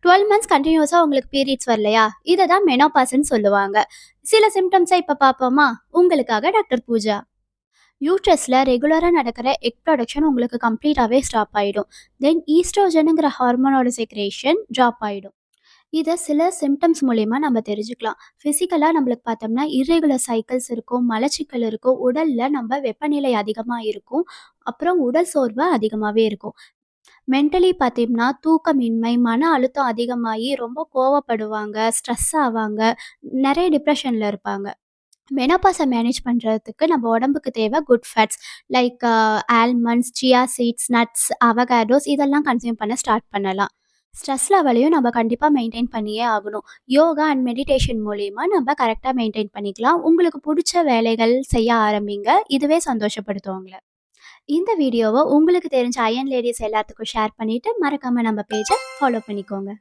12 months கன்டினியூஸா உங்களுக்கு periods வரலையா? இத தான் மெனோபாஸ்ன்னு சொல்லுவாங்க. சில சிம்ப்டம்ஸ இப்ப பார்ப்போமா? உங்களுக்காக டாக்டர் பூஜா. யூட்ரஸ்ல ரெகுலரா நடக்கிற எக் ப்ரொடக்ஷன் உங்களுக்கு கம்ப்ளீட்டாவே ஸ்டாப் ஆயிடும். தென் ஈஸ்ட்ரோஜனுங்கிற ஹார்மோனோட செக்ரேஷன் ட்ராப் ஆயிடும். இத சில சிம்ப்டம்ஸ் மூலியமா நம்ம தெரிஞ்சுக்கலாம். ஃபிசிக்கலா நம்மளுக்கு பார்த்தோம்னா, இர்ரெகுலர் சைக்கிள்ஸ் இருக்கும், மலச்சிக்கல் இருக்கும், உடல்ல நம்ம வெப்பநிலை அதிகமா இருக்கும், அப்புறம் உடல் சோர்வு அதிகமாவே இருக்கும். மென்டலி பார்த்தீங்கன்னா, தூக்கமின்மை, மன அழுத்தம் அதிகமாகி ரொம்ப கோவப்படுவாங்க, ஸ்ட்ரெஸ் ஆவாங்க, நெறைய டிப்ரஷன்ல இருப்பாங்க. மெனோபாஸ மேனேஜ் பண்றதுக்கு நம்ம உடம்புக்கு தேவை good fats like almonds, chia seeds, nuts, avocados இதெல்லாம் கன்சியூம் பண்ண ஸ்டார்ட் பண்ணலாம். ஸ்ட்ரெஸ் லெவலையும் நம்ம கண்டிப்பா மெயின்டெயின் பண்ணியே ஆகணும். யோகா அண்ட் மெடிடேஷன் மூலியமா நம்ம கரெக்ட்டா மெயின்டெயின் பண்ணிக்கலாம். உங்களுக்கு புடிச்ச வேலைகள் செய்ய ஆரம்பிங்க. இதுவே சந்தோஷப்படுத்தும் உங்கள. இந்த வீடியோவ உங்களுக்கு தெரிஞ்ச அயன் லேடீஸ் எல்லாத்துக்கும் ஷேர் பண்ணிட்டு, மறக்காம நம்ம பேஜ ஃபாலோ பண்ணிக்கோங்க.